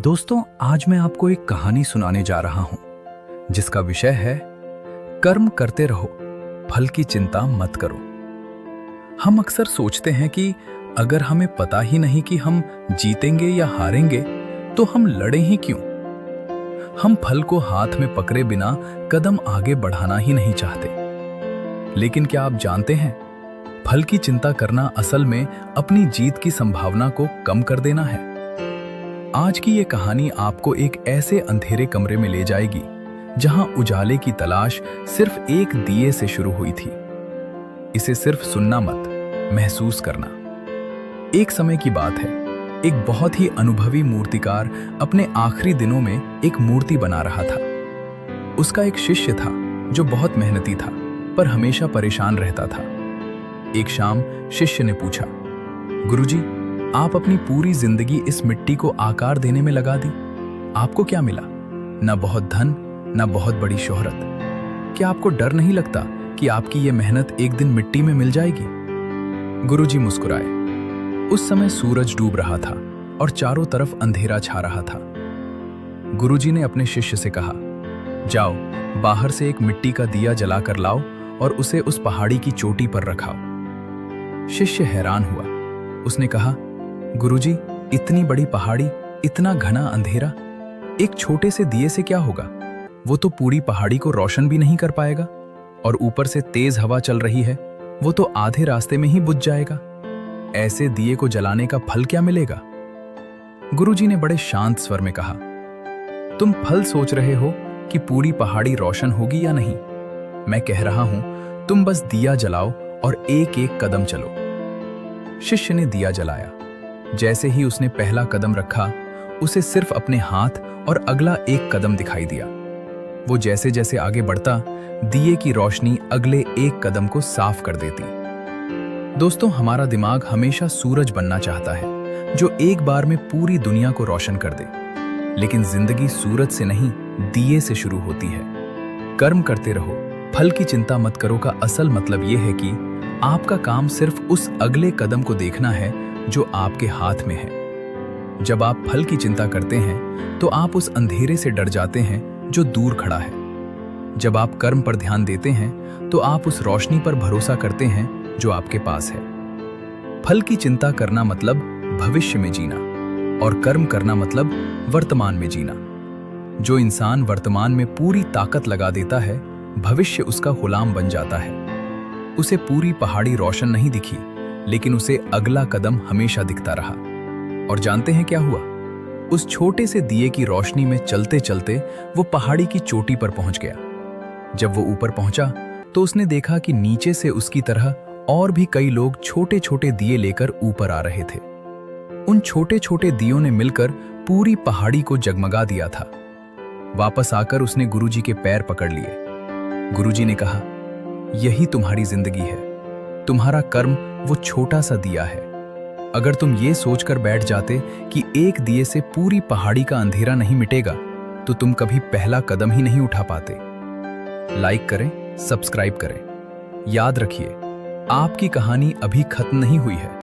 दोस्तों, आज मैं आपको एक कहानी सुनाने जा रहा हूं जिसका विषय है कर्म करते रहो, फल की चिंता मत करो। हम अक्सर सोचते हैं कि अगर हमें पता ही नहीं कि हम जीतेंगे या हारेंगे तो हम लड़ें ही क्यों। हम फल को हाथ में पकड़े बिना कदम आगे बढ़ाना ही नहीं चाहते। लेकिन क्या आप जानते हैं, फल की चिंता करना असल में अपनी जीत की संभावना को कम कर देना है। आज की ये कहानी आपको एक ऐसे अंधेरे कमरे में ले जाएगी जहां उजाले की तलाश सिर्फ एक दिए से शुरू हुई थी। इसे सिर्फ सुनना मत, महसूस करना। एक समय की बात है, एक बहुत ही अनुभवी मूर्तिकार अपने आखिरी दिनों में एक मूर्ति बना रहा था। उसका एक शिष्य था जो बहुत मेहनती था पर हमेशा परेशान रहता था। एक शाम शिष्य ने पूछा, गुरुजी, आप अपनी पूरी जिंदगी इस मिट्टी को आकार देने में लगा दी, आपको क्या मिला? न बहुत धन, न बहुत बड़ी शोहरत। क्या आपको डर नहीं लगता कि आपकी ये मेहनत एक दिन मिट्टी में मिल जाएगी? गुरुजी मुस्कुराए। उस समय सूरज डूब रहा था और चारों तरफ अंधेरा छा रहा था। गुरुजी ने अपने शिष्य से कहा, जाओ, बाहर से एक मिट्टी का दिया जलाकर लाओ और उसे उस पहाड़ी की चोटी पर रखाओ। शिष्य हैरान हुआ। उसने कहा, गुरुजी, इतनी बड़ी पहाड़ी, इतना घना अंधेरा, एक छोटे से दिए से क्या होगा? वो तो पूरी पहाड़ी को रोशन भी नहीं कर पाएगा और ऊपर से तेज हवा चल रही है, वो तो आधे रास्ते में ही बुझ जाएगा। ऐसे दिए को जलाने का फल क्या मिलेगा? गुरुजी ने बड़े शांत स्वर में कहा, तुम फल सोच रहे हो कि पूरी पहाड़ी रोशन होगी या नहीं। मैं कह रहा हूं, तुम बस दिया जलाओ और एक एक कदम चलो। शिष्य ने दिया जलाया। जैसे ही उसने पहला कदम रखा, उसे सिर्फ अपने हाथ और अगला एक कदम दिखाई दिया। वो जैसे जैसे आगे बढ़ता, दिए की रोशनी अगले एक कदम को साफ कर देती। दोस्तों, हमारा दिमाग हमेशा सूरज बनना चाहता है जो एक बार में पूरी दुनिया को रोशन कर दे। लेकिन जिंदगी सूरज से नहीं, दिए से शुरू होती है। कर्म करते रहो, फल की चिंता मत करो का असल मतलब यह है कि आपका काम सिर्फ उस अगले कदम को देखना है जो आपके हाथ में है। जब आप फल की चिंता करते हैं तो आप उस अंधेरे से डर जाते हैं जो दूर खड़ा है। जब आप कर्म पर ध्यान देते हैं तो आप उस रोशनी पर भरोसा करते हैं जो आपके पास है। फल की चिंता करना मतलब भविष्य में जीना और कर्म करना मतलब वर्तमान में जीना। जो इंसान वर्तमान में पूरी ताकत लगा देता है, भविष्य उसका गुलाम बन जाता है। उसे पूरी पहाड़ी रोशन नहीं दिखी, लेकिन उसे अगला कदम हमेशा दिखता रहा। और जानते हैं क्या हुआ? उस छोटे से दिए की रोशनी में चलते चलते वो पहाड़ी की चोटी पर पहुंच गया। जब वो ऊपर पहुंचा तो उसने देखा कि नीचे से उसकी तरह और भी कई लोग छोटे छोटे दिए लेकर ऊपर आ रहे थे। उन छोटे छोटे दियों ने मिलकर पूरी पहाड़ी को जगमगा दिया था। वापस आकर उसने गुरुजी के पैर पकड़ लिए। गुरुजी ने कहा, यही तुम्हारी जिंदगी है। तुम्हारा कर्म वो छोटा सा दिया है। अगर तुम ये सोचकर बैठ जाते कि एक दिए से पूरी पहाड़ी का अंधेरा नहीं मिटेगा, तो तुम कभी पहला कदम ही नहीं उठा पाते। लाइक करें, सब्सक्राइब करें। याद रखिए, आपकी कहानी अभी खत्म नहीं हुई है।